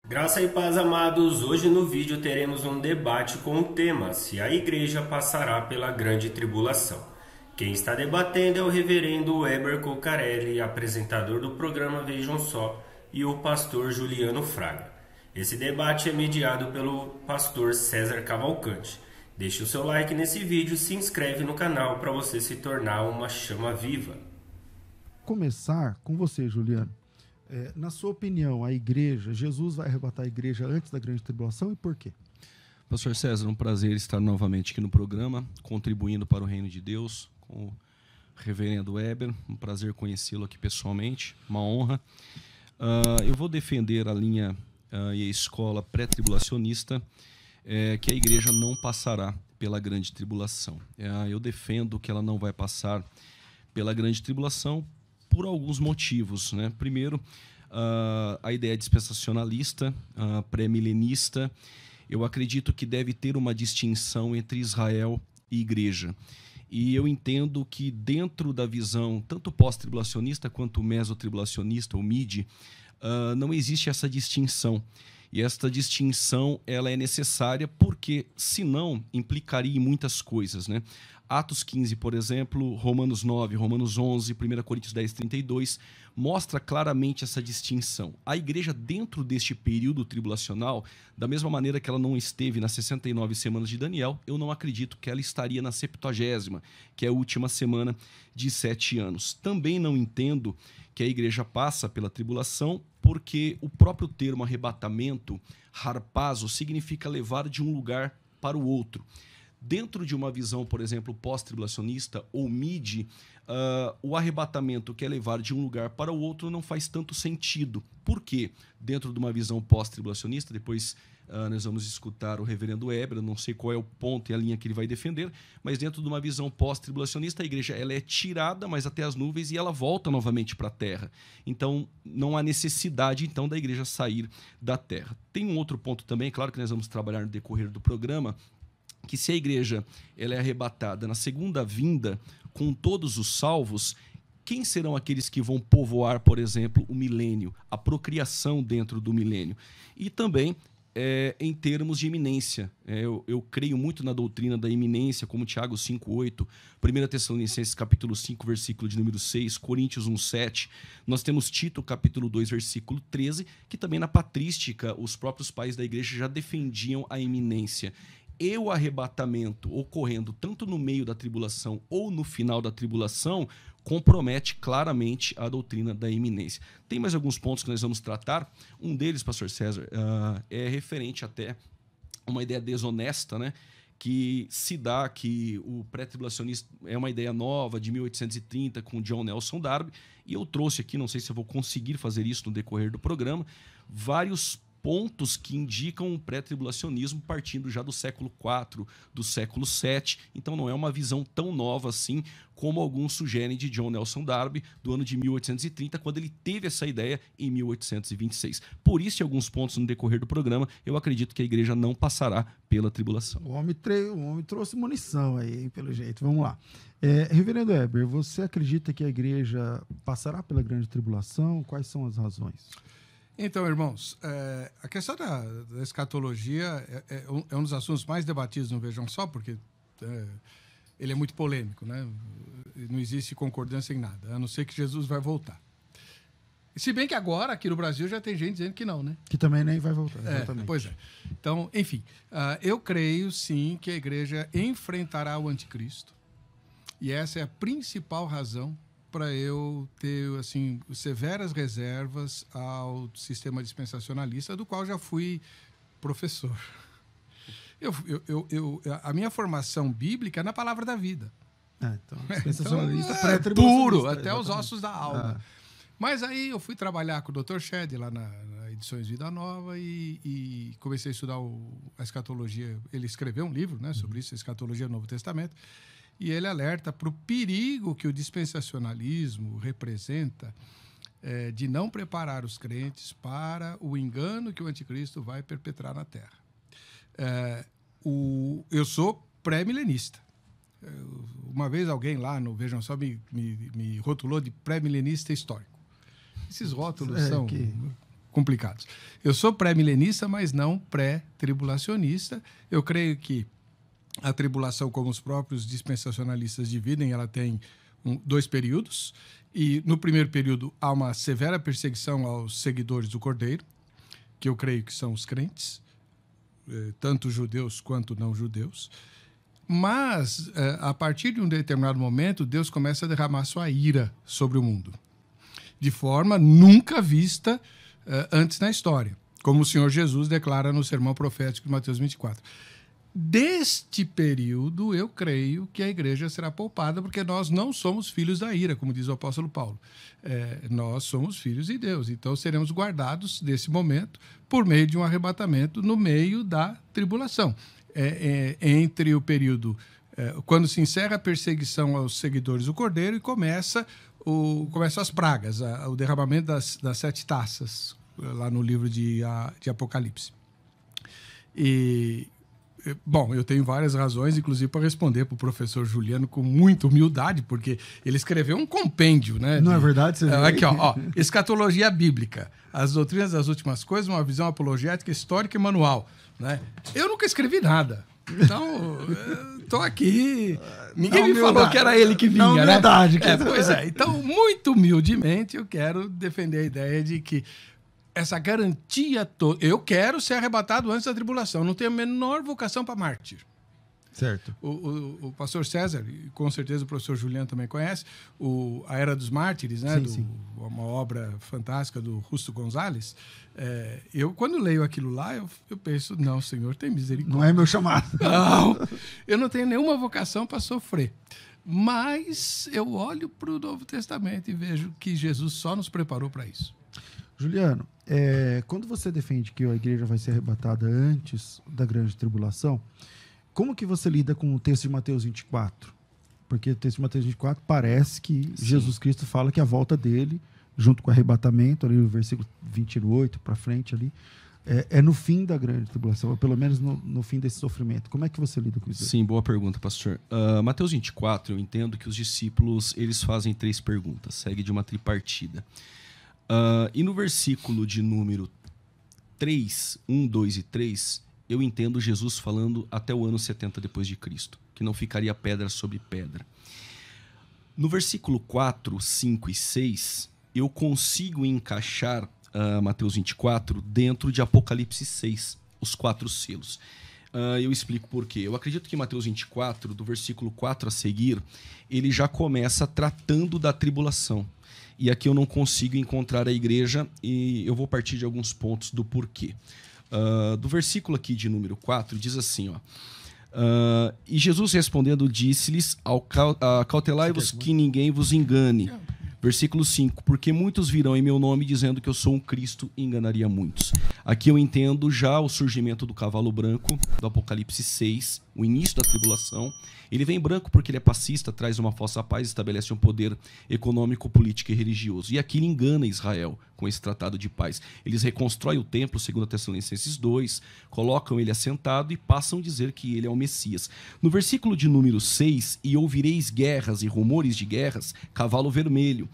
Graça e paz, amados. Hoje no vídeo teremos um debate com o tema se a igreja passará pela grande tribulação. Quem está debatendo é o reverendo Weber Cocarelli, apresentador do programa Vejam Só, e o pastor Juliano Fraga. Esse debate é mediado pelo pastor César Cavalcante. Deixe o seu like nesse vídeo e se inscreve no canal para você se tornar uma chama viva. Começar com você, Juliano. Na sua opinião, a igreja, Jesus vai arrebatar a igreja antes da grande tribulação e por quê? Pastor César, um prazer estar novamente aqui no programa, contribuindo para o reino de Deus, com o reverendo Weber. Um prazer conhecê-lo aqui pessoalmente, uma honra. Eu vou defender a linha e a escola pré-tribulacionista, que a igreja não passará pela grande tribulação. Eu defendo que ela não vai passar pela grande tribulação por alguns motivos, né? Primeiro, a ideia dispensacionalista, pré-milenista. Eu acredito que deve ter uma distinção entre Israel e igreja. E eu entendo que dentro da visão, tanto pós-tribulacionista quanto mesotribulacionista, ou MID, não existe essa distinção. E esta distinção ela é necessária porque, senão, implicaria em muitas coisas, né? Atos 15, por exemplo, Romanos 9, Romanos 11, 1 Coríntios 10, 32, mostra claramente essa distinção. A igreja, dentro deste período tribulacional, da mesma maneira que ela não esteve nas 69 semanas de Daniel, eu não acredito que ela estaria na 70ª, que é a última semana de 7 anos. Também não entendo que a igreja passa pela tribulação, porque o próprio termo arrebatamento, harpazo, significa levar de um lugar para o outro. Dentro de uma visão, por exemplo, pós-tribulacionista ou MID, o arrebatamento que é levar de um lugar para o outro não faz tanto sentido. Por quê? Dentro de uma visão pós-tribulacionista, depois nós vamos escutar o reverendo Weber, eu não sei qual é o ponto e a linha que ele vai defender, mas dentro de uma visão pós-tribulacionista, a igreja ela é tirada, mas até as nuvens, e ela volta novamente para a terra. Então, não há necessidade, então, da igreja sair da terra. Tem um outro ponto também, claro que nós vamos trabalhar no decorrer do programa, que se a igreja ela é arrebatada na segunda vinda com todos os salvos, quem serão aqueles que vão povoar, por exemplo, o milênio, a procriação dentro do milênio? E também em termos de iminência. Eu creio muito na doutrina da iminência, como Tiago 5,8, 1 Tessalonicenses capítulo 5, versículo de número 6, Coríntios 1,7. Nós temos Tito capítulo 2, versículo 13, que também na patrística os próprios pais da igreja já defendiam a iminência. E o arrebatamento ocorrendo tanto no meio da tribulação ou no final da tribulação compromete claramente a doutrina da iminência. Tem mais alguns pontos que nós vamos tratar. Um deles, pastor César, é referente até a uma ideia desonesta, né? Que se dá que o pré-tribulacionismo é uma ideia nova de 1830 com John Nelson Darby, e eu trouxe aqui, não sei se eu vou conseguir fazer isso no decorrer do programa, vários pontos que indicam um pré-tribulacionismo partindo já do século IV, do século VII. Então não é uma visão tão nova assim como alguns sugerem de John Nelson Darby do ano de 1830, quando ele teve essa ideia em 1826. Por isso, em alguns pontos no decorrer do programa, eu acredito que a igreja não passará pela tribulação. O homem trouxe munição aí, hein, pelo jeito. Vamos lá. Reverendo Weber, você acredita que a igreja passará pela grande tribulação? Quais são as razões? Então, irmãos, a questão da escatologia é um dos assuntos mais debatidos no Vejam Só, porque ele é muito polêmico, né? Não existe concordância em nada, a não ser que Jesus vai voltar. Se bem que agora, aqui no Brasil, já tem gente dizendo que não, né? Que também nem vai voltar, exatamente. Pois é. Então, enfim, eu creio, sim, que a igreja enfrentará o anticristo, e essa é a principal razão para eu ter assim severas reservas ao sistema dispensacionalista, do qual já fui professor. A minha formação bíblica é na palavra da vida. Então, dispensacionalista então, pré-tribulacionista. duro, até os ossos da alma. Mas aí eu fui trabalhar com o Dr. Shedd lá na Edições Vida Nova e comecei a estudar a escatologia. Ele escreveu um livro, né, sobre isso, a escatologia do Novo Testamento. E ele alerta para o perigo que o dispensacionalismo representa de não preparar os crentes para o engano que o anticristo vai perpetrar na Terra. Eu sou pré-milenista. Uma vez alguém lá no Vejam Só me rotulou de pré-milenista histórico. Esses rótulos são complicados. Eu sou pré-milenista, mas não pré-tribulacionista. Eu creio que a tribulação, como os próprios dispensacionalistas dividem, ela tem 2 períodos. E no primeiro período há uma severa perseguição aos seguidores do Cordeiro, que eu creio que são os crentes, tanto judeus quanto não judeus. Mas, a partir de um determinado momento, Deus começa a derramar sua ira sobre o mundo, de forma nunca vista antes na história, como o Senhor Jesus declara no sermão profético de Mateus 24. Deste período, eu creio que a igreja será poupada, porque nós não somos filhos da ira, como diz o apóstolo Paulo. Nós somos filhos de Deus. Então, seremos guardados desse momento por meio de um arrebatamento no meio da tribulação. Entre o período quando se encerra a perseguição aos seguidores do Cordeiro e começam as pragas, o derramamento das 7 taças, lá no livro de Apocalipse. Bom, eu tenho várias razões, inclusive, para responder para o professor Juliano com muita humildade, porque ele escreveu um compêndio, né? Não é verdade? Você aqui, ó, Escatologia Bíblica, as doutrinas das últimas coisas, uma visão apologética, histórica e manual, né? Eu nunca escrevi nada. Então, estou aqui. Ninguém me falou que era ele que vinha, não, verdade, né? Pois é. Então, muito humildemente, eu quero defender a ideia de que essa garantia toda... Eu quero ser arrebatado antes da tribulação. Não tenho a menor vocação para mártir. Certo. O pastor César, e com certeza o professor Juliano também conhece, A Era dos Mártires, né? Sim. Uma obra fantástica do Justo Gonzalez. Eu, quando leio aquilo lá, eu penso, não, Senhor, tem misericórdia. Não é meu chamado. Não, eu não tenho nenhuma vocação para sofrer. Mas eu olho para o Novo Testamento e vejo que Jesus só nos preparou para isso. Juliano, quando você defende que a igreja vai ser arrebatada antes da grande tribulação, como que você lida com o texto de Mateus 24? Porque o texto de Mateus 24 parece que Jesus Cristo fala que a volta dele, junto com o arrebatamento, ali no versículo 28 para frente, ali, é no fim da grande tribulação, ou pelo menos no fim desse sofrimento. Como é que você lida com isso? Sim, boa pergunta, pastor. Mateus 24, eu entendo que os discípulos eles fazem 3 perguntas, segue de uma tripartida. E no versículo de número 3, 1, 2 e 3, eu entendo Jesus falando até o ano 70 depois de Cristo, que não ficaria pedra sobre pedra. No versículo 4, 5 e 6, eu consigo encaixar Mateus 24 dentro de Apocalipse 6, os 4 selos. Eu explico por quê. Eu acredito que Mateus 24, do versículo 4 a seguir, ele já começa tratando da tribulação. E aqui eu não consigo encontrar a igreja e eu vou partir de alguns pontos do porquê. Do versículo aqui de número 4, diz assim, ó. E Jesus respondendo disse-lhes, cautelai-vos que ninguém vos engane. Versículo 5, porque muitos virão em meu nome dizendo que eu sou um Cristo e enganaria muitos. Aqui eu entendo já o surgimento do cavalo branco, do Apocalipse 6, o início da tribulação. Ele vem branco porque ele é passista, traz uma falsa paz, estabelece um poder econômico, político e religioso. E aqui ele engana Israel com esse tratado de paz. Eles reconstroem o templo, segundo Tessalonicenses 2, colocam ele assentado e passam a dizer que ele é o Messias. No versículo de número 6, e ouvireis guerras e rumores de guerras, cavalo vermelho.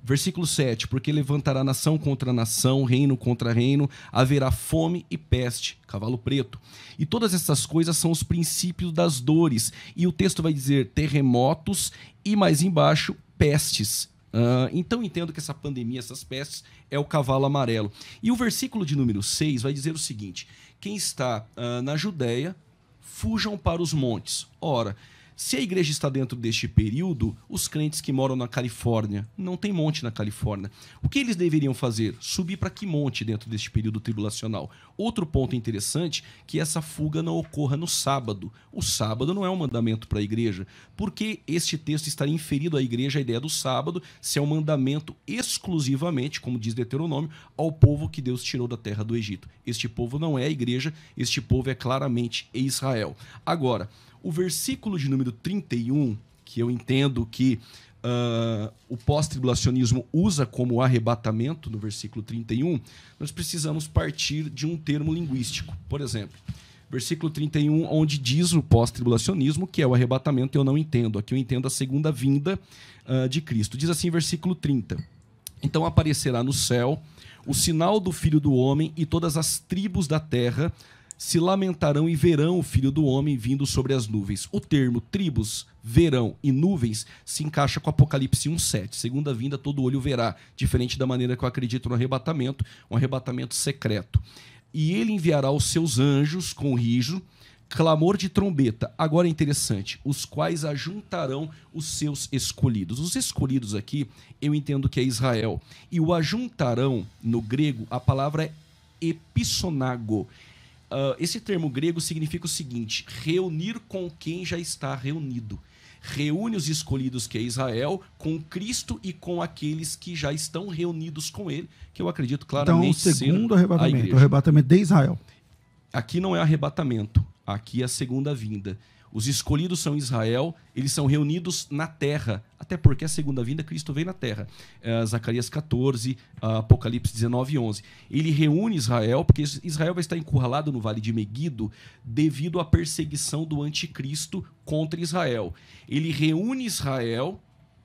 Versículo 7, porque levantará nação contra nação, reino contra reino, haverá fome e peste, cavalo preto. E todas essas coisas são os princípios das dores. E o texto vai dizer terremotos e mais embaixo, pestes. Então entendo que essa pandemia, essas pestes, é o cavalo amarelo. E o versículo de número 6 vai dizer o seguinte, quem está na Judéia, fujam para os montes. Ora, se a igreja está dentro deste período, os crentes que moram na Califórnia, não tem monte na Califórnia. O que eles deveriam fazer? Subir para que monte dentro deste período tribulacional? Outro ponto interessante, que essa fuga não ocorra no sábado. O sábado não é um mandamento para a igreja, porque este texto estaria inferido à igreja a ideia do sábado, se é um mandamento exclusivamente, como diz Deuteronômio, ao povo que Deus tirou da terra do Egito. Este povo não é a igreja, este povo é claramente Israel. Agora, o versículo de número 31, que eu entendo que o pós-tribulacionismo usa como arrebatamento, no versículo 31, nós precisamos partir de um termo linguístico. Por exemplo, versículo 31, onde diz o pós-tribulacionismo, que é o arrebatamento, eu não entendo. Aqui eu entendo a segunda vinda de Cristo. Diz assim, versículo 30. Então aparecerá no céu o sinal do Filho do Homem, e todas as tribos da terra se lamentarão e verão o Filho do Homem vindo sobre as nuvens. O termo tribos, verão e nuvens se encaixa com Apocalipse 1:7. Segunda vinda, todo olho verá, diferente da maneira que eu acredito no arrebatamento, um arrebatamento secreto. E ele enviará os seus anjos com riso, clamor de trombeta. Agora é interessante, os quais ajuntarão os seus escolhidos. Os escolhidos aqui, eu entendo que é Israel. E o ajuntarão, no grego, a palavra é epissonago. Esse termo grego significa o seguinte: reunir com quem já está reunido. Reúne os escolhidos, que é Israel, com Cristo e com aqueles que já estão reunidos com ele, que eu acredito claramente então, o segundo arrebatamento, o arrebatamento de Israel. Aqui não é arrebatamento, aqui é a segunda vinda. Os escolhidos são Israel, eles são reunidos na terra, até porque a segunda vinda, Cristo veio na terra. Zacarias 14, Apocalipse 19:11. Ele reúne Israel, porque Israel vai estar encurralado no vale de Meguido devido à perseguição do anticristo contra Israel. Ele reúne Israel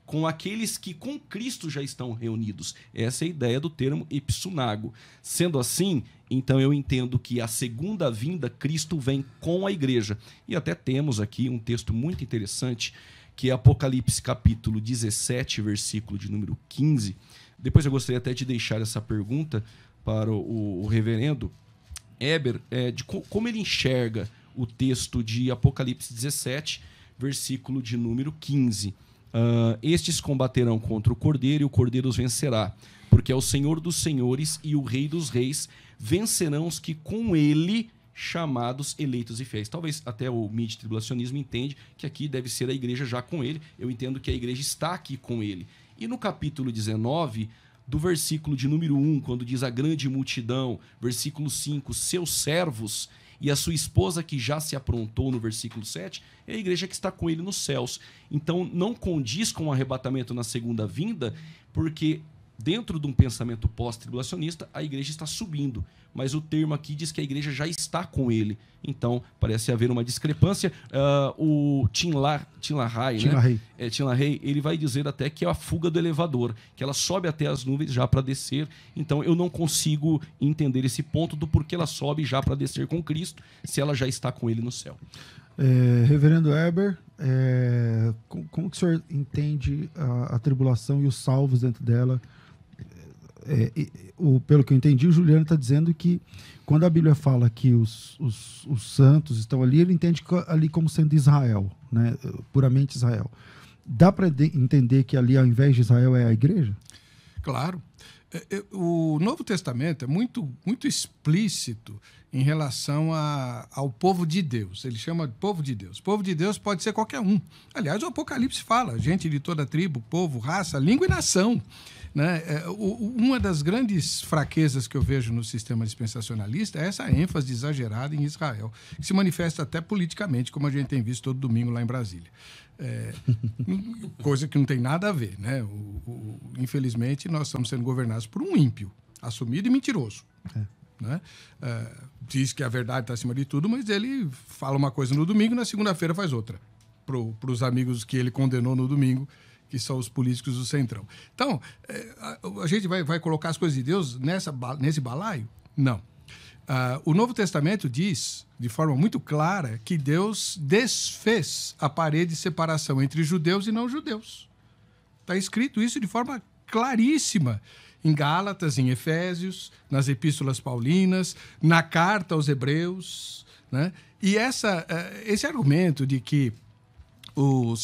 com aqueles que com Cristo já estão reunidos. Essa é a ideia do termo epissunago. Sendo assim, então eu entendo que a segunda vinda, Cristo vem com a igreja. E até temos aqui um texto muito interessante, que é Apocalipse capítulo 17, versículo de número 15. Depois eu gostaria até de deixar essa pergunta para o reverendo Eber, de como ele enxerga o texto de Apocalipse 17, versículo de número 15. Estes combaterão contra o Cordeiro, e o Cordeiro os vencerá, porque é o Senhor dos senhores e o Rei dos reis. Vencerão os que com ele chamados, eleitos e fiéis. Talvez até o mid-tribulacionismo entende que aqui deve ser a igreja já com ele. Eu entendo que a igreja está aqui com ele. E no capítulo 19, do versículo de número 1, quando diz a grande multidão, versículo 5, seus servos e a sua esposa que já se aprontou, no versículo 7, é a igreja que está com ele nos céus. Então não condiz com o arrebatamento na segunda vinda, porque dentro de um pensamento pós-tribulacionista, a igreja está subindo. Mas o termo aqui diz que a igreja já está com ele. Então, parece haver uma discrepância. O Tim LaHaye, ele vai dizer até que é a fuga do elevador, que ela sobe até as nuvens já para descer. Então, eu não consigo entender esse ponto do porquê ela sobe já para descer com Cristo, se ela já está com ele no céu. Reverendo Eber, como que o senhor entende a tribulação e os salvos dentro dela? Pelo que eu entendi, o Juliano está dizendo que quando a Bíblia fala que os santos estão ali, ele entende ali como sendo Israel, né? Puramente Israel. Dá para entender que ali, ao invés de Israel, é a igreja? Claro. O Novo Testamento é muito, muito explícito em relação ao povo de Deus. Ele chama de povo de Deus. Povo de Deus pode ser qualquer um. Aliás, o Apocalipse fala, gente de toda tribo, povo, raça, língua e nação. Né? Uma das grandes fraquezas que eu vejo no sistema dispensacionalista é essa ênfase exagerada em Israel, que se manifesta até politicamente, como a gente tem visto todo domingo lá em Brasília. Coisa que não tem nada a ver. Né? Infelizmente, nós estamos sendo governados por um ímpio, assumido e mentiroso. Né? Diz que a verdade está acima de tudo, mas ele fala uma coisa no domingo e na segunda-feira faz outra. Para os amigos que ele condenou no domingo, que são os políticos do Centrão. Então, a gente vai colocar as coisas de Deus nesse balaio? Não. O Novo Testamento diz, de forma muito clara, que Deus desfez a parede de separação entre judeus e não-judeus. Está escrito isso de forma claríssima em Gálatas, em Efésios, nas epístolas paulinas, na carta aos Hebreus. Né? E esse argumento de que o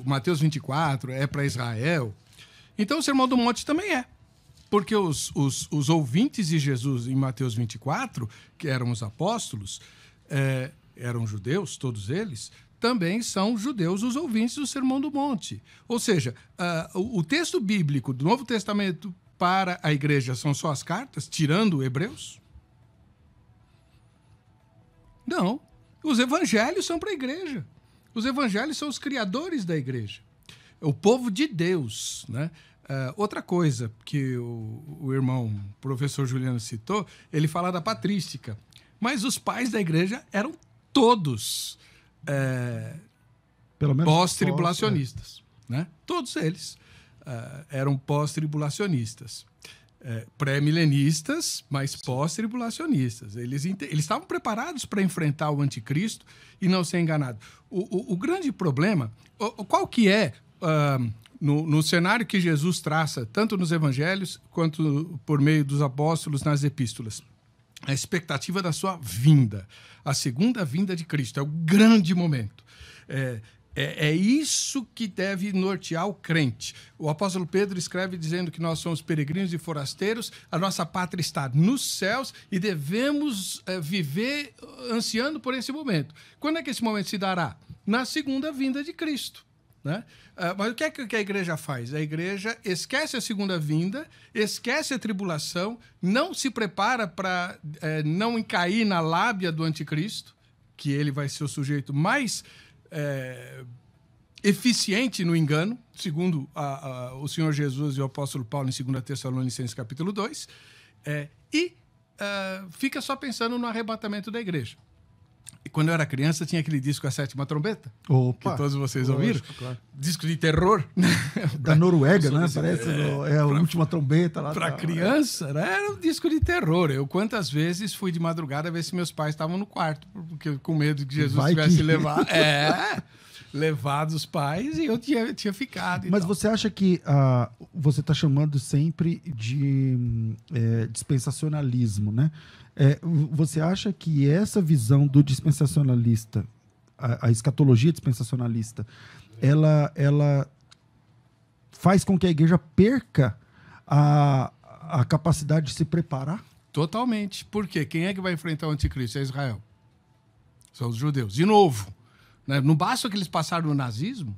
Mateus 24 é para Israel, então o Sermão do Monte também é. Porque os ouvintes de Jesus em Mateus 24, que eram os apóstolos, eram judeus, todos eles, também são judeus os ouvintes do Sermão do Monte. Ou seja, o texto bíblico do Novo Testamento para a igreja são só as cartas, tirando Hebreus? Não. Os evangelhos são para a igreja. Os evangelhos são os criadores da igreja. O povo de Deus, né? Outra coisa que o irmão professor Juliano citou, ele fala da patrística. Mas os pais da igreja eram todos pós-tribulacionistas. Né? Todos eles eram pós-tribulacionistas. pré-milenistas, mas pós-tribulacionistas. Eles estavam preparados para enfrentar o anticristo e não ser enganados. O grande problema, qual que é, no cenário que Jesus traça, tanto nos evangelhos quanto por meio dos apóstolos nas epístolas? A expectativa da sua vinda, a segunda vinda de Cristo, é o grande momento. É isso que deve nortear o crente. O apóstolo Pedro escreve dizendo que nós somos peregrinos e forasteiros, a nossa pátria está nos céus e devemos viver ansiando por esse momento. Quando é que esse momento se dará? Na segunda vinda de Cristo. Né? Mas o que é que a igreja faz? A igreja esquece a segunda vinda, esquece a tribulação, não se prepara para não cair na lábia do anticristo, que ele vai ser o sujeito mais eficiente no engano, segundo o Senhor Jesus e o apóstolo Paulo em 2 Tessalonicenses capítulo 2, e fica só pensando no arrebatamento da igreja. E quando eu era criança, tinha aquele disco A Sétima Trombeta. Opa! Que todos vocês ouviram. Claro. Disco de terror. Da Noruega, né? Parece a última trombeta lá. Para criança, né? Era um disco de terror. Eu, quantas vezes, fui de madrugada ver se meus pais estavam no quarto, porque com medo de que Jesus tivesse levado. Levado os pais e eu tinha ficado. Mas você acha que você está chamando sempre de dispensacionalismo, né? Você acha que essa visão do dispensacionalista, a escatologia dispensacionalista, ela faz com que a igreja perca a capacidade de se preparar? Totalmente. Por quê? Quem é que vai enfrentar o anticristo? É Israel. São os judeus. De novo, né? Não basta que eles passaram no nazismo,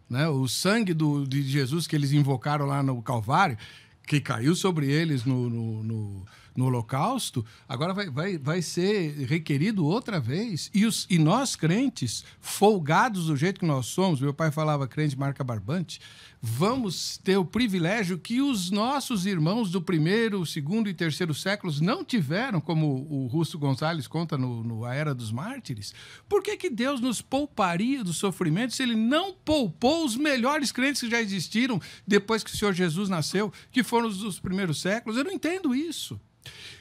né? O sangue de Jesus que eles invocaram lá no Calvário, que caiu sobre eles no Holocausto, agora vai ser requerido outra vez. E nós, crentes, folgados do jeito que nós somos, meu pai falava crente marca barbante, vamos ter o privilégio que os nossos irmãos do primeiro, segundo e terceiro séculos não tiveram, como o Russo Gonzalez conta no A Era dos Mártires. Por que Deus nos pouparia do sofrimento se ele não poupou os melhores crentes que já existiram depois que o Senhor Jesus nasceu, que foram os dos primeiros séculos? Eu não entendo isso.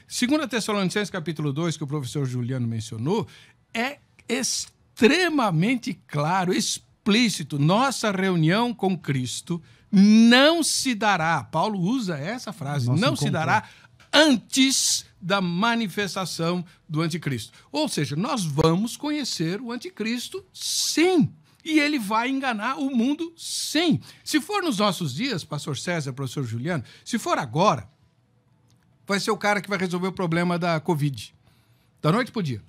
2 Tessalonicenses capítulo 2, que o professor Juliano mencionou, é extremamente claro, explícito. Nossa reunião com Cristo não se dará, Paulo usa essa frase, não se dará antes da manifestação do anticristo. Ou seja, nós vamos conhecer o anticristo, sim. E ele vai enganar o mundo, sim. Se for nos nossos dias, pastor César, professor Juliano, se for agora, vai ser o cara que vai resolver o problema da Covid. Da noite pro dia.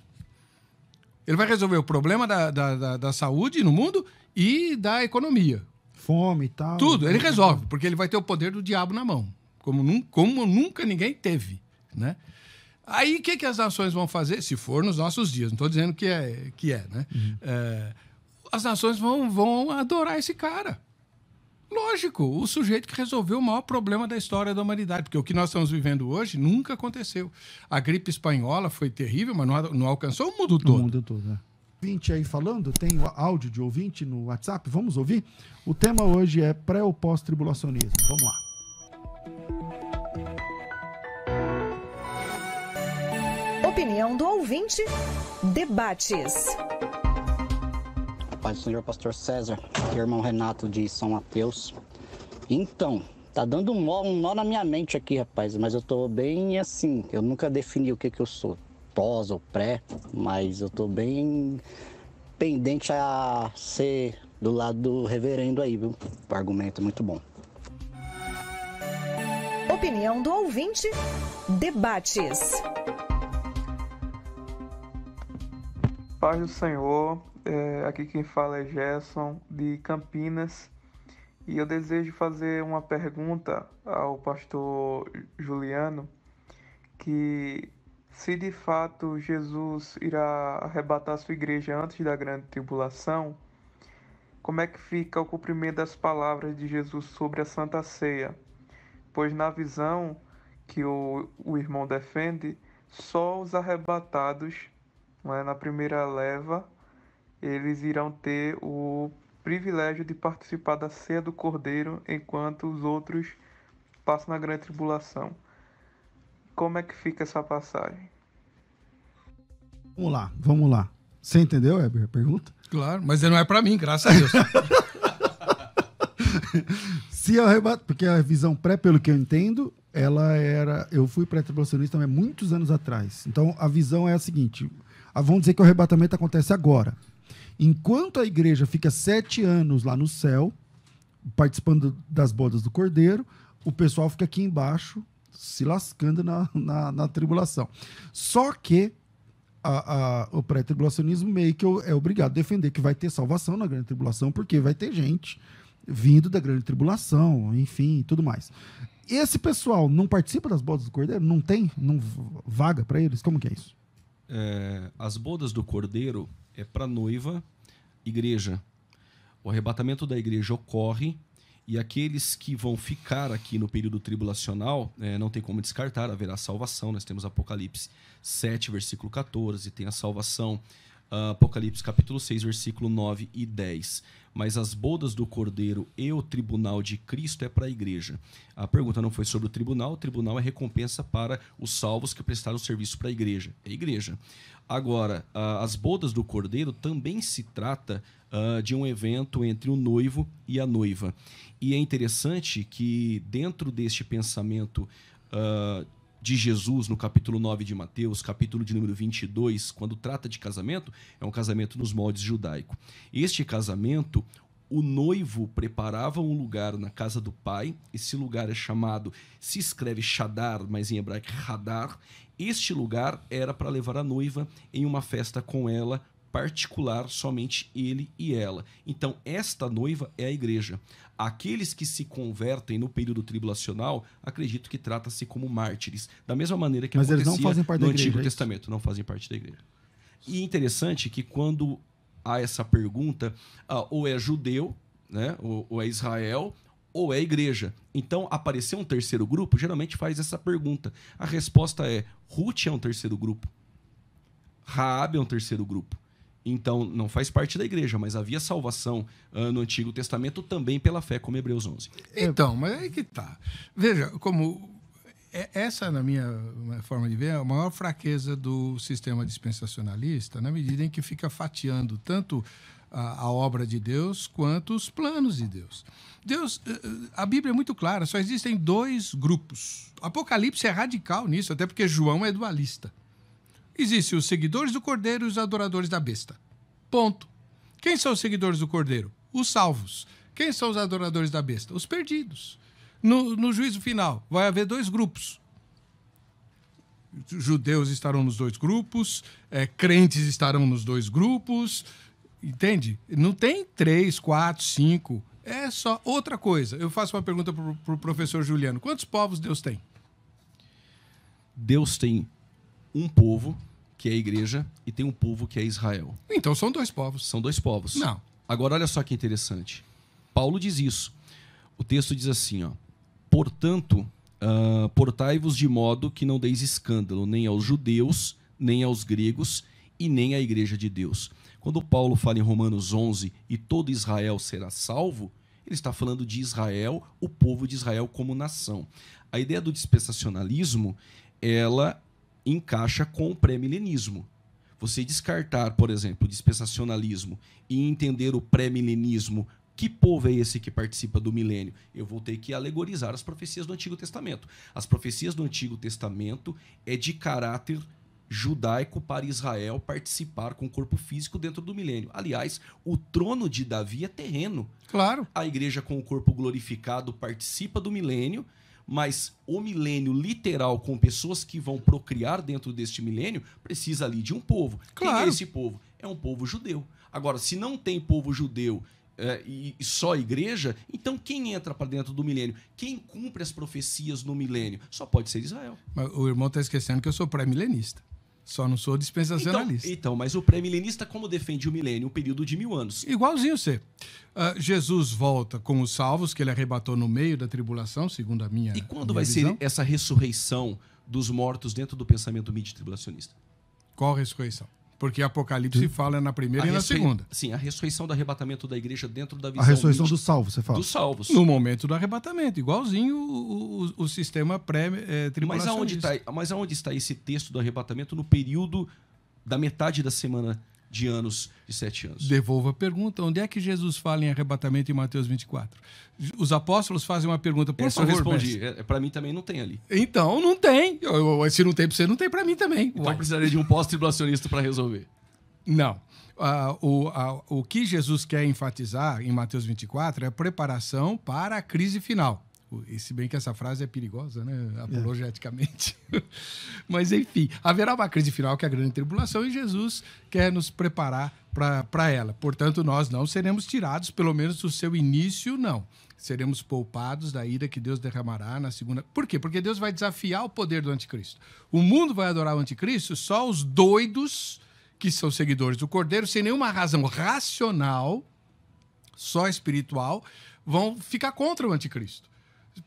Ele vai resolver o problema da saúde no mundo e da economia. Fome e tal. Tudo, ele resolve, porque ele vai ter o poder do diabo na mão. Como nunca ninguém teve, né? Aí, o que as nações vão fazer? Se for nos nossos dias, não estou dizendo que é, né? Uhum. As nações vão adorar esse cara. Lógico, o sujeito que resolveu o maior problema da história da humanidade, porque o que nós estamos vivendo hoje nunca aconteceu. A gripe espanhola foi terrível, mas não alcançou o mundo todo. O mundo todo, né? Ouvinte aí falando, tem áudio de ouvinte no WhatsApp, vamos ouvir? O tema hoje é pré ou pós-tribulacionismo. Vamos lá. Opinião do ouvinte, debates. Paz do Senhor, pastor César, aqui é o irmão Renato de São Mateus. Então, tá dando um nó na minha mente aqui, rapaz, mas eu tô bem assim, eu nunca defini o que eu sou, pós ou pré, mas eu tô bem pendente a ser do lado do reverendo aí, viu? O argumento é muito bom. Opinião do ouvinte, debates. Paz do Senhor, aqui quem fala é Gerson, de Campinas, e eu desejo fazer uma pergunta ao pastor Juliano, que se de fato Jesus irá arrebatar sua igreja antes da grande tribulação, como é que fica o cumprimento das palavras de Jesus sobre a Santa Ceia? Pois na visão que o irmão defende, só os arrebatados, na primeira leva, eles irão ter o privilégio de participar da ceia do Cordeiro, enquanto os outros passam na grande tribulação. como é que fica essa passagem? Vamos lá. Você entendeu, Heber, a pergunta? Claro, mas não é para mim, graças a Deus. Se eu arrebato, porque a visão pré, pelo que eu entendo, ela era... Eu fui pré-tribulacionista há muitos anos atrás. Então, a visão é a seguinte. Vamos dizer que o arrebatamento acontece agora. Enquanto a igreja fica 7 anos lá no céu, participando das bodas do Cordeiro, o pessoal fica aqui embaixo, se lascando na tribulação. Só que o pré-tribulacionismo meio que é obrigado a defender que vai ter salvação na grande tribulação, porque vai ter gente vindo da grande tribulação, enfim, tudo mais. Esse pessoal não participa das bodas do Cordeiro? Não tem? Não vaga para eles? Como que é isso? As bodas do Cordeiro é para noiva, igreja. O arrebatamento da igreja ocorre e aqueles que vão ficar aqui no período tribulacional, não tem como descartar, haverá salvação. Nós temos Apocalipse 7, versículo 14, tem a salvação, Apocalipse capítulo 6, versículo 9 e 10. Mas as bodas do Cordeiro e o tribunal de Cristo é para a igreja. A pergunta não foi sobre o tribunal é recompensa para os salvos que prestaram serviço para a igreja. É a igreja. Agora, as bodas do Cordeiro também se trata de um evento entre o noivo e a noiva. E é interessante que dentro deste pensamento de Jesus, no capítulo 9 de Mateus, capítulo de número 22, quando trata de casamento, é um casamento nos moldes judaicos. Este casamento, o noivo preparava um lugar na casa do pai, esse lugar é chamado, se escreve Shadar, mas em hebraico Hadar. Este lugar era para levar a noiva em uma festa com ela, particular, somente ele e ela. Então, esta noiva é a igreja. Aqueles que se convertem no período tribulacional, acredito que trata-se como mártires. Da mesma maneira que acontecia eles não fazem parte no da igreja, Antigo Testamento. Não fazem parte da igreja. E interessante que quando há essa pergunta, ou é judeu, né, ou é Israel, ou é igreja. Então, aparecer um terceiro grupo, geralmente faz essa pergunta. A resposta é, Ruth é um terceiro grupo. Raabe é um terceiro grupo. Então, não faz parte da igreja, mas havia salvação no Antigo Testamento também pela fé, como Hebreus 11. Então, mas aí que tá. Veja, como essa, na minha forma de ver, é a maior fraqueza do sistema dispensacionalista, na medida em que fica fatiando tanto a obra de Deus quanto os planos de Deus. A Bíblia é muito clara, só existem 2 grupos. Apocalipse é radical nisso, até porque João é dualista. Existem os seguidores do Cordeiro e os adoradores da besta. Ponto. Quem são os seguidores do Cordeiro? Os salvos. Quem são os adoradores da besta? Os perdidos. No juízo final, vai haver 2 grupos. Judeus estarão nos 2 grupos, crentes estarão nos 2 grupos, entende? Não tem 3, 4, 5. É só outra coisa. Eu faço uma pergunta para o professor Juliano. Quantos povos Deus tem? Deus tem um povo, que é a igreja, e tem um povo que é Israel. Então são 2 povos. São 2 povos. Não. Agora, olha só que interessante. Paulo diz isso. O texto diz assim, ó, portanto, portai-vos de modo que não deis escândalo, nem aos judeus, nem aos gregos, e nem à igreja de Deus. Quando Paulo fala em Romanos 11, e todo Israel será salvo, ele está falando de Israel, o povo de Israel como nação. A ideia do dispensacionalismo, ela encaixa com o pré-milenismo. Você descartar, por exemplo, o dispensacionalismo e entender o pré-milenismo, que povo é esse que participa do milênio? Eu vou ter que alegorizar as profecias do Antigo Testamento. As profecias do Antigo Testamento é de caráter judaico para Israel participar com o corpo físico dentro do milênio. Aliás, o trono de Davi é terreno. Claro. A igreja com o corpo glorificado participa do milênio, mas o milênio literal, com pessoas que vão procriar dentro deste milênio, precisa ali de um povo. Claro. Quem é esse povo? É um povo judeu. Agora, se não tem povo judeu e só igreja, então quem entra para dentro do milênio? Quem cumpre as profecias no milênio? Só pode ser Israel. Mas o irmão está esquecendo que eu sou pré-milenista. Só não sou dispensacionalista. Então, mas o pré-milenista como defende o milênio? Um período de 1000 anos. Igualzinho você. Jesus volta com os salvos, que ele arrebatou no meio da tribulação, segundo a minha visão. E quando vai ser essa ressurreição dos mortos dentro do pensamento midi-tribulacionista? Qual ressurreição? Porque Apocalipse fala na primeira e na segunda. Sim, a ressurreição do arrebatamento da igreja dentro da visão... A ressurreição dos salvos, você fala? Dos salvos. No momento do arrebatamento, igualzinho o sistema pré-tribulacionista. Mas aonde está esse texto do arrebatamento no período da metade da semana de anos, de 7 anos? Devolvo a pergunta. Onde é que Jesus fala em arrebatamento em Mateus 24? Os apóstolos fazem uma pergunta, por favor. Eu respondi. Para mim também não tem ali. Então, não tem. Se não tem para você, não tem para mim também. Então eu precisaria de um pós-tribulacionista para resolver. Não. O que Jesus quer enfatizar em Mateus 24 é a preparação para a crise final. E se bem que essa frase é perigosa, né? Apologeticamente. Mas, enfim, haverá uma crise final, que é a grande tribulação, e Jesus quer nos preparar para ela. Portanto, nós não seremos tirados, pelo menos do seu início, não. Seremos poupados da ira que Deus derramará na segunda... Por quê? Porque Deus vai desafiar o poder do anticristo. O mundo vai adorar o anticristo, só os doidos que são seguidores do Cordeiro, sem nenhuma razão racional, só espiritual, vão ficar contra o anticristo.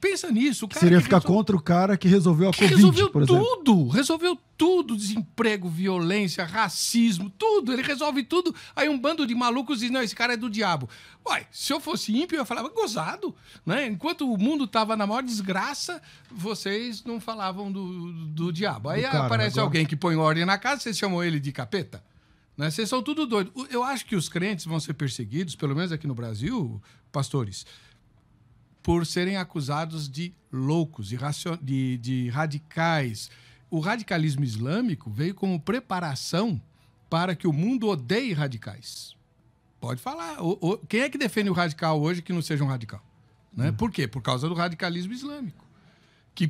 Pensa nisso. O cara seria ficar contra o cara que resolveu a Covid, resolveu por exemplo. Resolveu tudo. Desemprego, violência, racismo, tudo. Ele resolve tudo. Aí um bando de malucos diz, não, esse cara é do diabo. Uai, se eu fosse ímpio, eu falava, gozado. Né? Enquanto o mundo estava na maior desgraça, vocês não falavam do diabo. Aí aparece alguém que põe ordem na casa, vocês chamam ele de capeta. Né? Vocês são tudo doidos. Eu acho que os crentes vão ser perseguidos, pelo menos aqui no Brasil, pastores, por serem acusados de loucos, de radicais. O radicalismo islâmico veio como preparação para que o mundo odeie radicais. Pode falar. Quem é que defende o radical hoje que não seja um radical? Né? Por quê? Por causa do radicalismo islâmico, que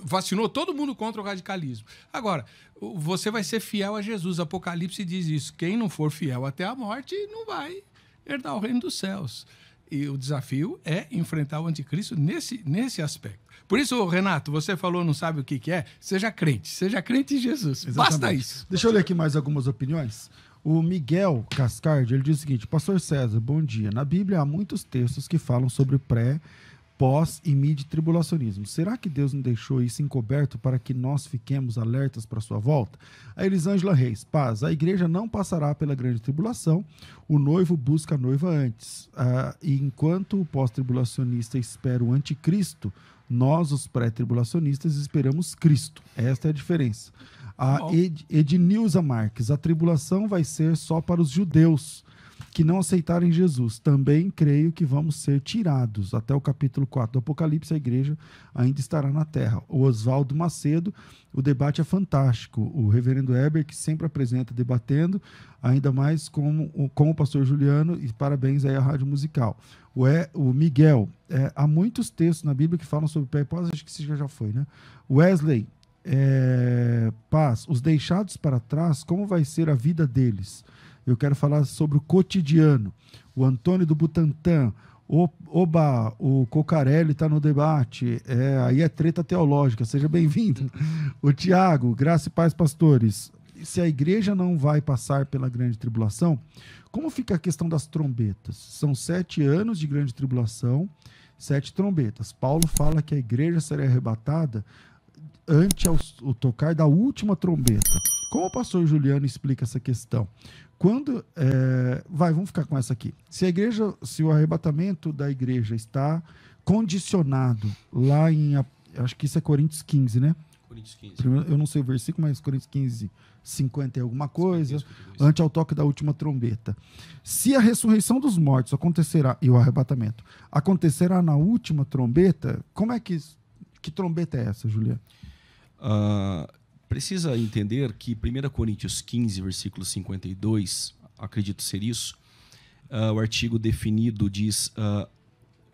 vacinou todo mundo contra o radicalismo. Agora, você vai ser fiel a Jesus. Apocalipse diz isso. Quem não for fiel até a morte não vai herdar o reino dos céus. E o desafio é enfrentar o anticristo nesse aspecto. Por isso, Renato, você falou, não sabe o que é? Seja crente em Jesus. Exatamente. Basta isso. Deixa eu ler aqui mais algumas opiniões. O Miguel Cascardi, ele diz o seguinte: Pastor César, bom dia. Na Bíblia há muitos textos que falam sobre pós e mid-tribulacionismo. Será que Deus não deixou isso encoberto para que nós fiquemos alertas para a sua volta? A Elisângela Reis, paz, a igreja não passará pela grande tribulação, o noivo busca a noiva antes. E enquanto o pós-tribulacionista espera o anticristo, nós, os pré-tribulacionistas, esperamos Cristo. Esta é a diferença. A Ednilza Marques, a tribulação vai ser só para os judeus que não aceitarem Jesus. Também creio que vamos ser tirados. Até o capítulo 4 do Apocalipse, a igreja ainda estará na terra. O Oswaldo Macedo, o debate é fantástico. O reverendo Heber, que sempre apresenta debatendo, ainda mais com o pastor Juliano, e parabéns aí à Rádio Musical. O Miguel, há muitos textos na Bíblia que falam sobre pré e pós, acho que isso já foi, né? Wesley, paz, os deixados para trás, como vai ser a vida deles? Eu quero falar sobre o cotidiano. O Antônio do Butantã, Oba, o Cocarelli está no debate. Aí é treta teológica, seja bem-vindo. O Tiago, graça e paz, pastores. Se a igreja não vai passar pela grande tribulação, como fica a questão das trombetas? São 7 anos de grande tribulação, 7 trombetas. Paulo fala que a igreja será arrebatada ante o tocar da última trombeta. Como o pastor Juliano explica essa questão? Quando vamos ficar com essa aqui. Se o arrebatamento da igreja está condicionado lá em, acho que isso é Coríntios 15, né? Coríntios 15. Primeiro, eu não sei o versículo, mas Coríntios 15, 50 e alguma coisa, ante ao toque da última trombeta. Se a ressurreição dos mortos acontecerá, e o arrebatamento, acontecerá na última trombeta, como é que trombeta é essa, Juliano? Precisa entender que 1 Coríntios 15, versículo 52, acredito ser isso, o artigo definido diz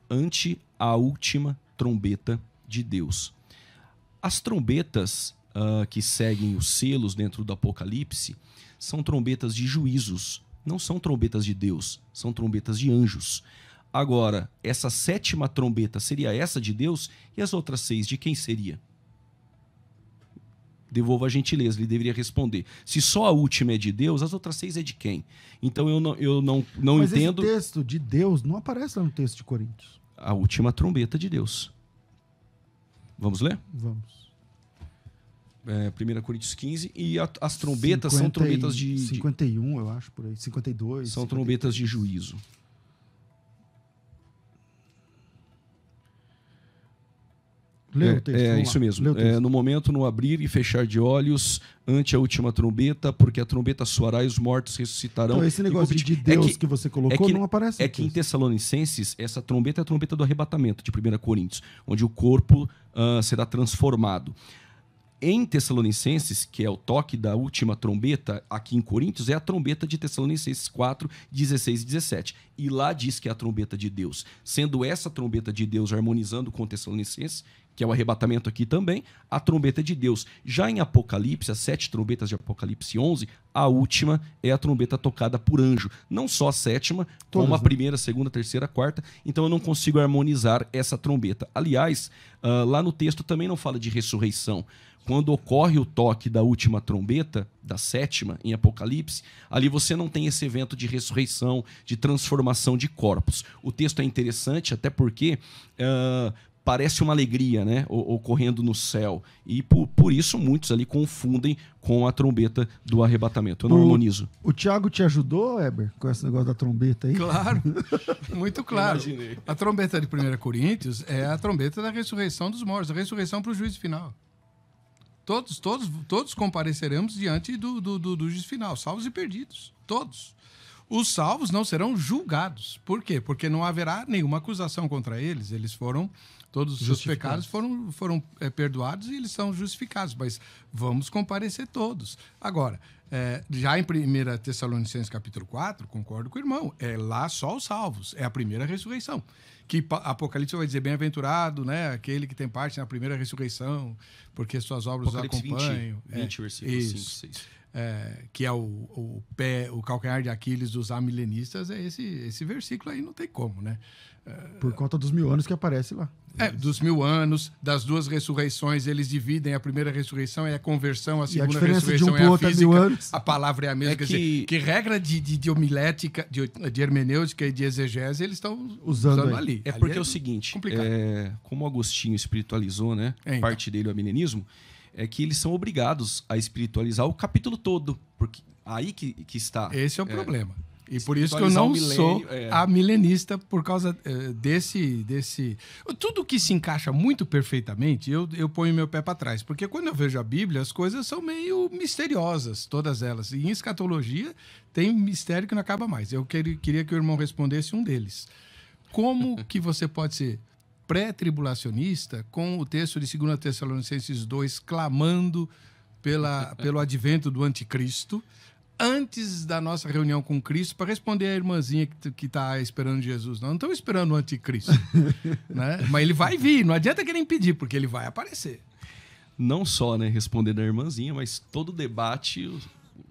ante a última trombeta de Deus. As trombetas que seguem os selos dentro do Apocalipse são trombetas de juízos, não são trombetas de Deus, são trombetas de anjos. Agora, essa 7ª trombeta seria essa de Deus e as outras 6 de quem seria? Devolva a gentileza, ele deveria responder. Se só a última é de Deus, as outras 6 é de quem? Então eu não Mas entendo... Mas esse texto de Deus não aparece lá no texto de Coríntios. A última trombeta de Deus. Vamos ler? Vamos. 1 Coríntios 15, e as trombetas são trombetas de... 51, eu acho, por aí. 52. São 53. trombetas de juízo. Lê o texto, vamos isso lá. mesmo. Lê o texto. No momento, no abrir e fechar de olhos, ante a última trombeta, porque a trombeta soará e os mortos ressuscitarão. Então, esse negócio de Deus que você colocou não aparece. É que em Tessalonicenses, essa trombeta é a trombeta do arrebatamento, de 1 Coríntios, onde o corpo será transformado. Em Tessalonicenses, que é o toque da última trombeta, aqui em Coríntios, é a trombeta de Tessalonicenses 4, 16 e 17. E lá diz que é a trombeta de Deus. Sendo essa trombeta de Deus harmonizando com Tessalonicenses, que é o arrebatamento aqui também, a trombeta de Deus. Já em Apocalipse, as 7 trombetas de Apocalipse 11, a última é a trombeta tocada por anjo. Não só a 7ª, como a primeira, segunda, terceira, quarta. Então eu não consigo harmonizar essa trombeta. Aliás, lá no texto também não fala de ressurreição. Quando ocorre o toque da última trombeta, da 7ª, em Apocalipse, ali você não tem esse evento de ressurreição, de transformação de corpos. O texto é interessante, até porque parece uma alegria, né, ocorrendo no céu. E por isso muitos ali confundem com a trombeta do arrebatamento. Eu não harmonizo. O Thiago te ajudou, Heber, com esse negócio da trombeta aí? Claro, muito claro. Imaginei. A trombeta de 1 Coríntios é a trombeta da ressurreição dos mortos, a ressurreição para o juízo final. Todos compareceremos diante do juízo final, salvos e perdidos. Todos. Os salvos não serão julgados. Por quê? Porque não haverá nenhuma acusação contra eles. Eles foram... Todos os seus pecados foram perdoados e eles são justificados. Mas vamos comparecer todos. Agora, já em 1 Tessalonicenses capítulo 4, concordo com o irmão, é lá só os salvos. É a primeira ressurreição. Que Apocalipse vai dizer bem-aventurado, né? Aquele que tem parte na primeira ressurreição, porque suas obras os acompanham. 20 versículos 5, 6. Que é o calcanhar de Aquiles dos amilenistas, é esse versículo aí, não tem como, né? Por conta dos 1000 anos que aparece lá. Dos 1000 anos, das duas ressurreições, eles dividem. A primeira ressurreição é a conversão, a segunda ressurreição é a física. A palavra é a mesma. Quer dizer, que regra de homilética, de hermenêutica e de exegese, eles estão usando ali. É porque é o seguinte, como Agostinho espiritualizou, né? Então. Parte dele é o amilenismo, é que eles são obrigados a espiritualizar o capítulo todo. Porque aí que está. Esse é o problema. E por isso que eu não sou amilenista, por causa desse... Tudo que se encaixa muito perfeitamente, eu ponho meu pé para trás. Porque quando eu vejo a Bíblia, as coisas são meio misteriosas, todas elas. E em escatologia tem mistério que não acaba mais. Eu queria que o irmão respondesse um deles. Como que você pode ser pré-tribulacionista com o texto de 2 Tessalonicenses 2 clamando pelo advento do anticristo, antes da nossa reunião com Cristo, para responder a irmãzinha que está esperando Jesus? Não estamos esperando o anticristo. Né? Mas ele vai vir, não adianta querer impedir, porque ele vai aparecer. Não só, né, respondendo a irmãzinha, mas todo debate,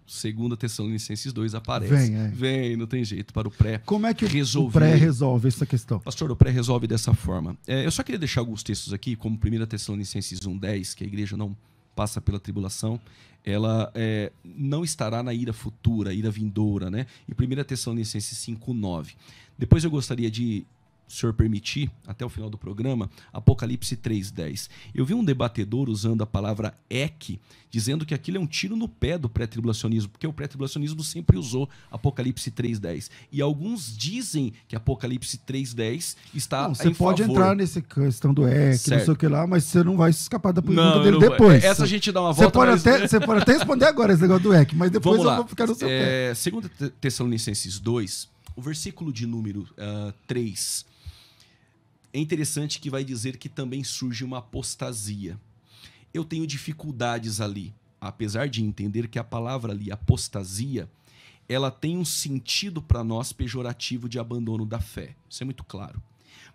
2 Tessalonicenses 2 aparece. Vem, não tem jeito, para o pré. Como é que o pré resolve essa questão? Pastor, o pré resolve dessa forma. Eu só queria deixar alguns textos aqui, como 1 Tessalonicenses 1,10, que a igreja não passa pela tribulação, ela não estará na ira futura, ira vindoura, né? E 1 Tessalonicenses 5,9. Depois eu gostaria de, se o senhor permitir, até o final do programa, Apocalipse 3,10. Eu vi um debatedor usando a palavra dizendo que aquilo é um tiro no pé do pré-tribulacionismo, porque o pré-tribulacionismo sempre usou Apocalipse 3,10. E alguns dizem que Apocalipse 3,10 está em favor. Você pode entrar nessa questão do não sei o que lá, mas você não vai escapar da pergunta dele depois. Essa a gente dá uma volta. Você pode até responder agora esse negócio do mas depois eu vou ficar no seu pé. 2 Tessalonicenses 2, o versículo de número 3, é interessante que vai dizer que também surge uma apostasia. Eu tenho dificuldades ali, apesar de entender que a palavra ali, apostasia, ela tem um sentido para nós pejorativo de abandono da fé. Isso é muito claro.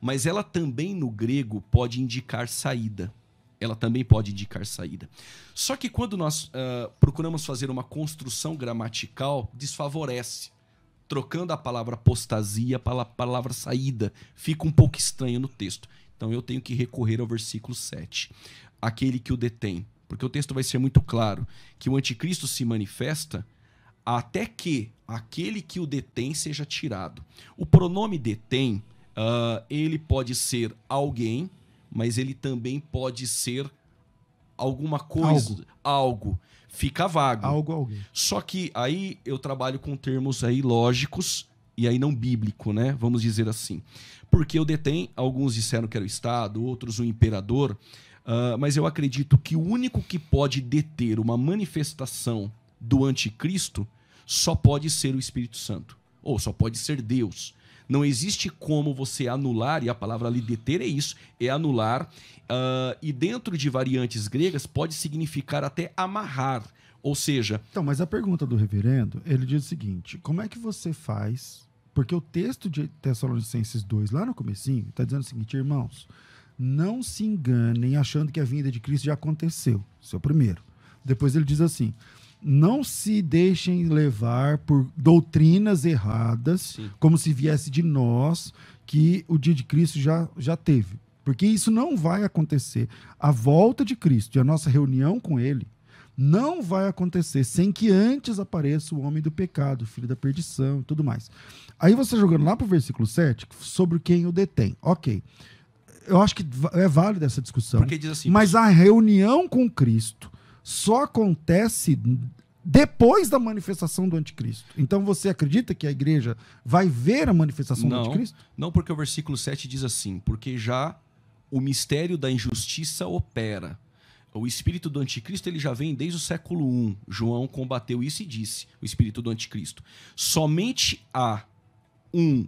Mas ela também, no grego, pode indicar saída. Ela também pode indicar saída. Só que quando nós procuramos fazer uma construção gramatical, desfavorece. Trocando a palavra apostasia pela palavra saída, fica um pouco estranho no texto. Então eu tenho que recorrer ao versículo 7. Aquele que o detém. Porque o texto vai ser muito claro que o anticristo se manifesta até que aquele que o detém seja tirado. O pronome detém, ele pode ser alguém, mas ele também pode ser alguma coisa, algo. Fica vago. Alguém. Só que aí eu trabalho com termos aí lógicos e aí não bíblico, né? Vamos dizer assim. Porque eu detenho, alguns disseram que era o Estado, outros o imperador, mas eu acredito que o único que pode deter uma manifestação do anticristo só pode ser o Espírito Santo, ou só pode ser Deus. Não existe como você anular, e a palavra ali deter é isso, é anular, e dentro de variantes gregas pode significar até amarrar, ou seja... Então, mas a pergunta do reverendo, ele diz o seguinte, como é que você faz... Porque o texto de Tessalonicenses 2, lá no comecinho, está dizendo o seguinte, irmãos, não se enganem achando que a vinda de Cristo já aconteceu. Esse é o primeiro. Depois ele diz assim, não se deixem levar por doutrinas erradas, sim, como se viesse de nós, que o dia de Cristo já teve. Porque isso não vai acontecer. A volta de Cristo e a nossa reunião com ele não vai acontecer sem que antes apareça o homem do pecado, o filho da perdição e tudo mais. Aí você jogando lá para o versículo 7, sobre quem o detém. Ok. Eu acho que é válida essa discussão. Porque diz assim, mas a reunião com Cristo só acontece depois da manifestação do anticristo. Então você acredita que a igreja vai ver a manifestação do anticristo? Não, porque o versículo 7 diz assim, porque já o mistério da injustiça opera. O espírito do anticristo ele já vem desde o século I. João combateu isso e disse, o espírito do anticristo. Somente há um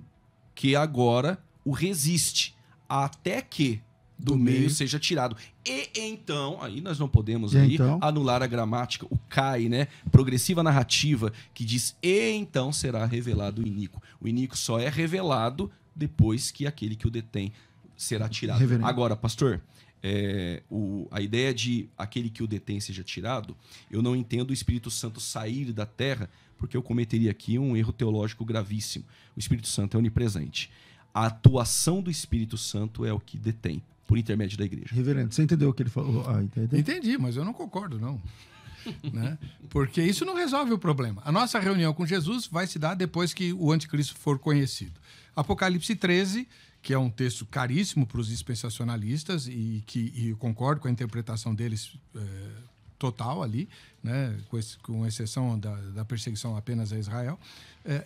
que agora o resiste, até que do meio seja tirado. E então, aí nós não podemos anular a gramática, o CAI, né? Progressiva narrativa, que diz, e então será revelado o iníquo. O iníquo só é revelado depois que aquele que o detém será tirado. Reverendo. Agora, pastor, a ideia de aquele que o detém seja tirado, eu não entendo o Espírito Santo sair da terra, porque eu cometeria aqui um erro teológico gravíssimo. O Espírito Santo é onipresente. A atuação do Espírito Santo é o que detém, por intermédio da igreja. Reverendo, você entendeu o que ele falou? Entendi, mas eu não concordo, não. Né? Porque isso não resolve o problema. A nossa reunião com Jesus vai se dar depois que o anticristo for conhecido. Apocalipse 13, que é um texto caríssimo para os dispensacionalistas e eu concordo com a interpretação deles total ali, né? Com exceção da perseguição apenas a Israel,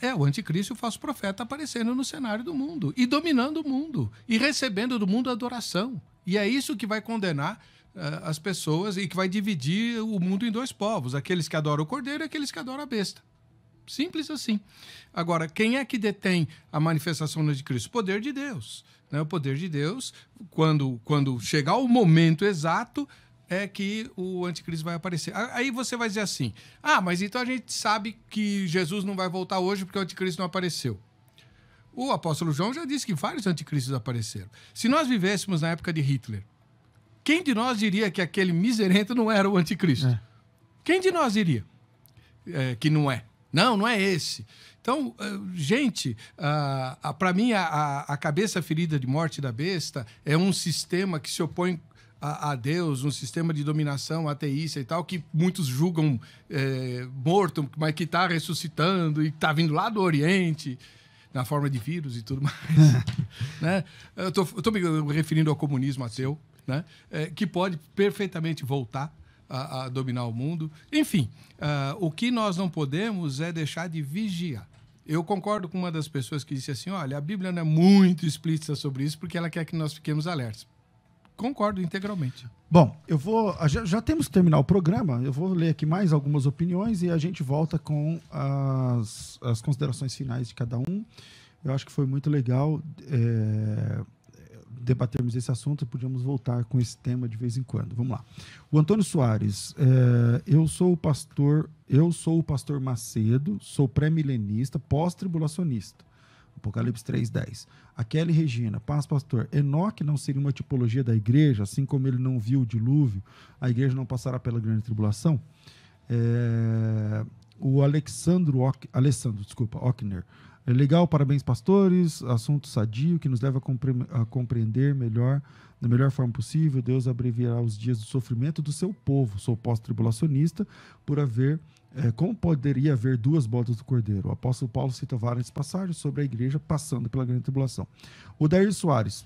é o anticristo e o falso profeta aparecendo no cenário do mundo e dominando o mundo e recebendo do mundo adoração. E é isso que vai condenar as pessoas e que vai dividir o mundo em dois povos, aqueles que adoram o cordeiro e aqueles que adoram a besta. Simples assim. Agora, quem é que detém a manifestação de Cristo? O poder de Deus. Né? O poder de Deus, quando chegar o momento exato, é que o anticristo vai aparecer. Aí você vai dizer assim, mas então a gente sabe que Jesus não vai voltar hoje porque o anticristo não apareceu. O apóstolo João já disse que vários anticristos apareceram. Se nós vivêssemos na época de Hitler, quem de nós diria que aquele miserento não era o anticristo? Quem de nós diria que não é? Não é esse. Então, gente, para mim, a cabeça ferida de morte da besta é um sistema que se opõe a Deus, um sistema de dominação ateísta e tal, que muitos julgam morto, mas que está ressuscitando e está vindo lá do Oriente, na forma de vírus e tudo mais. Né? Eu estou me referindo ao comunismo ateu, né? Que pode perfeitamente voltar a dominar o mundo. Enfim, o que nós não podemos é deixar de vigiar. Eu concordo com uma das pessoas que disse assim, olha, a Bíblia não é muito explícita sobre isso porque ela quer que nós fiquemos alertas. Concordo integralmente. Bom, já temos que terminar o programa, eu vou ler aqui mais algumas opiniões e a gente volta com as considerações finais de cada um. Eu acho que foi muito legal debatermos esse assunto e podíamos voltar com esse tema de vez em quando. Vamos lá. O Antônio Soares, eu sou o pastor Macedo, sou pré-milenista, pós-tribulacionista. Apocalipse 3:10. A Kelly Regina, paz, pastor. Enoque não seria uma tipologia da igreja, assim como ele não viu o dilúvio, a igreja não passará pela grande tribulação? O Alessandro Ockner. Legal, parabéns, pastores. Assunto sadio que nos leva a compreender melhor, da melhor forma possível. Deus abreviará os dias do sofrimento do seu povo. Sou pós-tribulacionista por haver Como poderia haver duas bodas do Cordeiro? O apóstolo Paulo cita várias passagens sobre a igreja passando pela grande tribulação. O Dair Soares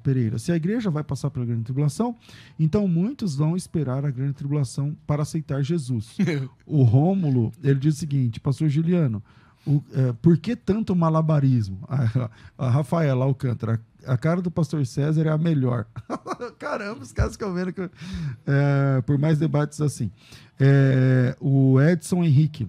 Pereira, se a igreja vai passar pela grande tribulação, então muitos vão esperar a grande tribulação para aceitar Jesus. O Rômulo, ele diz o seguinte, pastor Juliano, por que tanto malabarismo? A Rafaela Alcântara, a cara do pastor César é a melhor. Caramba, os caras ficam vendo que, por mais debates assim. O Edson Henrique,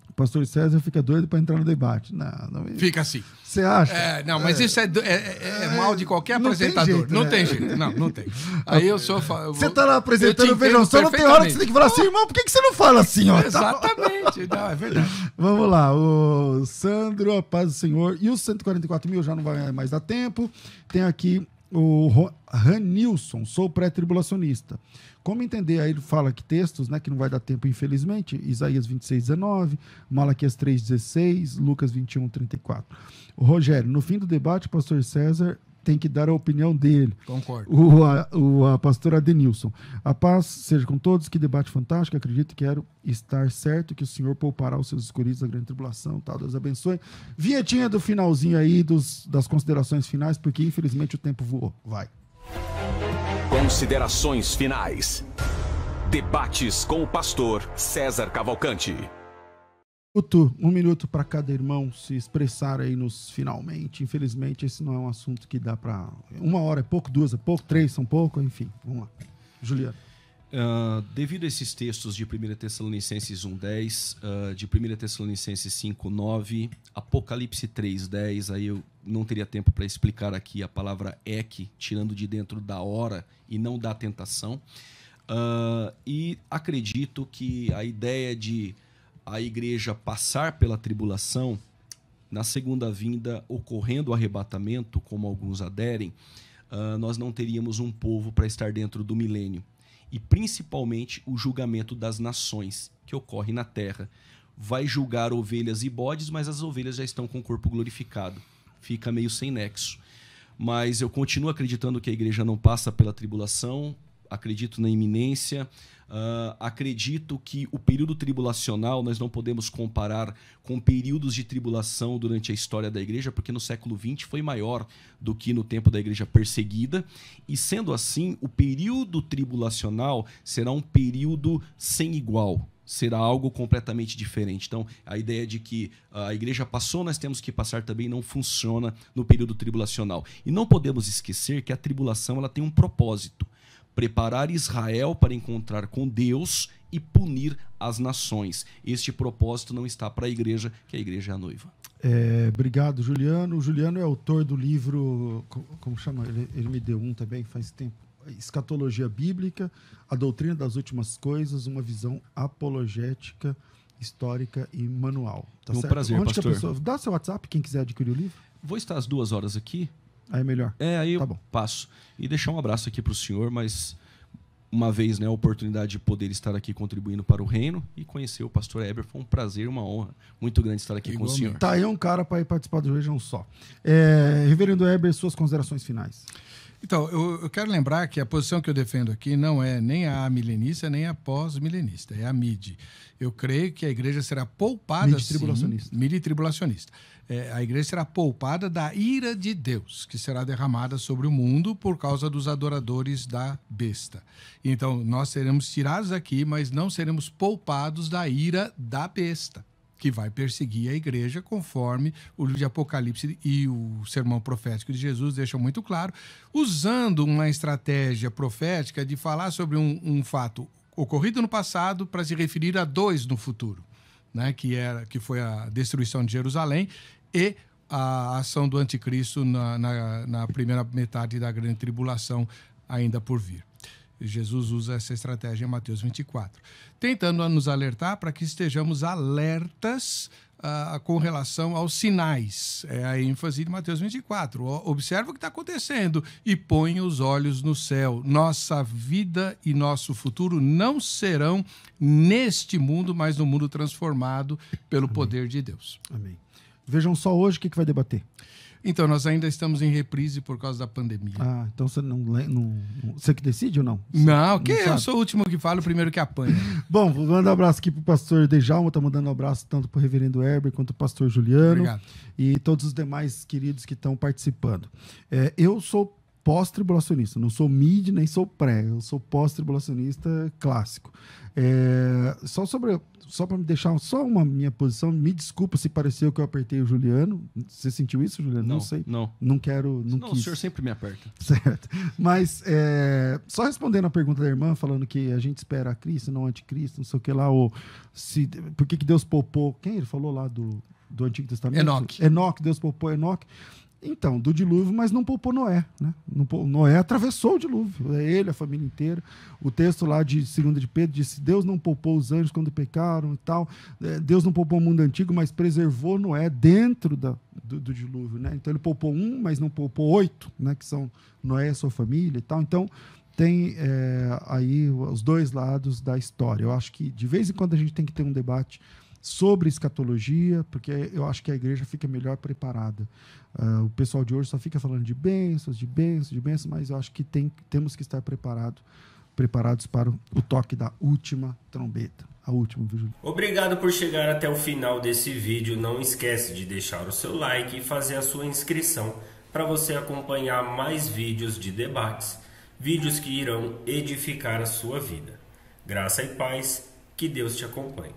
o pastor César fica doido para entrar no debate. Não, fica assim. Você acha? Mas isso é mal de qualquer apresentador. Não tem jeito. Não tem. Aí eu sou... Você tá lá apresentando, vejam só, não tem hora que você tem que falar assim, irmão, por que você não fala assim? Ó? Exatamente. Não, é verdade. Vamos lá, o Sandro, a paz do Senhor, e os 144 mil já não vai mais dar tempo. Tem aqui o Ranilson, sou pré-tribulacionista. Como entender? Aí ele fala que textos, né, que não vai dar tempo, infelizmente, Isaías 26:19, Malaquias 3:16, Lucas 21:34. O Rogério, no fim do debate, o pastor César tem que dar a opinião dele. Concordo. A pastora Adenilson. A paz seja com todos, que debate fantástico, acredito e quero estar certo que o Senhor poupará os seus escolhidos da grande tribulação, tal, Deus abençoe. Vinhetinha do finalzinho aí, das considerações finais, porque infelizmente o tempo voou. Vai. Considerações finais. Debates com o pastor César Cavalcante. Um minuto para cada irmão se expressar aí nos finalmente. Infelizmente, esse não é um assunto que dá para... 1 hora é pouco, 2 é pouco, 3 são pouco, enfim. Vamos lá. Juliano. Devido a esses textos de 1 Tessalonicenses 1:10, de 1 Tessalonicenses 5:9, Apocalipse 3:10, aí eu não teria tempo para explicar aqui a palavra tirando de dentro da hora e não da tentação. E acredito que a ideia de a igreja passar pela tribulação, na segunda vinda, ocorrendo o arrebatamento, como alguns aderem, nós não teríamos um povo para estar dentro do milênio. E principalmente o julgamento das nações, que ocorre na terra. Vai julgar ovelhas e bodes, mas as ovelhas já estão com o corpo glorificado. Fica meio sem nexo. Mas eu continuo acreditando que a igreja não passa pela tribulação, acredito na iminência, acredito que o período tribulacional nós não podemos comparar com períodos de tribulação durante a história da igreja, porque no século XX foi maior do que no tempo da igreja perseguida, e sendo assim, o período tribulacional será um período sem igual, será algo completamente diferente. Então, a ideia de que a igreja passou, nós temos que passar também, não funciona no período tribulacional. E não podemos esquecer que a tribulação ela tem um propósito: preparar Israel para encontrar com Deus e punir as nações. Este propósito não está para a igreja, que a igreja é a noiva. Obrigado, Juliano. O Juliano é autor do livro, como chama? Ele me deu um também faz tempo. Escatologia Bíblica, a doutrina das últimas coisas, uma visão apologética, histórica e manual. Tá certo? Prazer, onde pastor. que a pessoa... Dá seu WhatsApp, quem quiser adquirir o livro. Vou estar às 2 horas aqui. Aí é melhor. Aí eu tá bom. passo. E deixar um abraço aqui para o senhor, mas uma vez, né, a oportunidade de poder estar aqui contribuindo para o reino e conhecer o pastor Heber, foi um prazer, uma honra muito grande estar aqui com o senhor. Tá aí um cara para ir participar do Vejam Só. Reverendo Heber, suas considerações finais. Então, eu quero lembrar que a posição que eu defendo aqui não é nem a milenista, nem a pós-milenista, é a MID. Eu creio que a igreja será poupada... Midi-tribulacionista. Midi-tribulacionista. A igreja será poupada da ira de Deus, que será derramada sobre o mundo por causa dos adoradores da besta. Então, nós seremos tirados aqui, mas não seremos poupados da ira da besta, que vai perseguir a igreja, conforme o livro de Apocalipse e o sermão profético de Jesus deixam muito claro, usando uma estratégia profética de falar sobre um fato ocorrido no passado para se referir a 2 no futuro, né? Que foi a destruição de Jerusalém e a ação do anticristo na primeira metade da grande tribulação ainda por vir. Jesus usa essa estratégia em Mateus 24, tentando nos alertar para que estejamos alertas com relação aos sinais. É a ênfase de Mateus 24. Observa o que está acontecendo e põe os olhos no céu. Nossa vida e nosso futuro não serão neste mundo, mas no mundo transformado pelo poder de Deus. Amém. Vejam Só hoje o que vai debater. Então, nós ainda estamos em reprise por causa da pandemia. Ah, então você você que decide ou não? Não, que não eu sabe? sou o último que falo, o primeiro que apanha. Bom, vou mandar um abraço aqui pro pastor Dejalma, tá mandando um abraço tanto pro reverendo Heber quanto pro pastor Juliano. Obrigado. E todos os demais queridos que estão participando. Eu sou pós-tribulacionista, não sou mid nem sou pré, eu sou pós-tribulacionista clássico. Só para me deixar só uma minha posição, me desculpa se pareceu que eu apertei o Juliano. Você sentiu isso, Juliano? Não sei. Não quero, não quis. O senhor sempre me aperta. Certo. Mas só respondendo a pergunta da irmã, falando que a gente espera a Cristo, não anticristo, não sei o que lá, ou por que Deus poupou, quem ele falou lá do Antigo Testamento? Enoque, Deus poupou Enoque. Então, do dilúvio, mas não poupou Noé, né? Noé atravessou o dilúvio, ele, a família inteira. O texto lá de 2 de Pedro disse: Deus não poupou os anjos quando pecaram e tal. Deus não poupou o mundo antigo, mas preservou Noé dentro do dilúvio, né? Então ele poupou mas não poupou 8, né? Que são Noé e a sua família e tal. Então tem aí os dois lados da história. Eu acho que de vez em quando a gente tem que ter um debate sobre escatologia, porque eu acho que a igreja fica melhor preparada. O pessoal de hoje só fica falando de bênçãos, mas eu acho que temos que estar preparados para o toque da última trombeta. A última, viu, Júlio? Obrigado por chegar até o final desse vídeo. Não esquece de deixar o seu like e fazer a sua inscrição para você acompanhar mais vídeos de debates, vídeos que irão edificar a sua vida. Graça e paz, que Deus te acompanhe.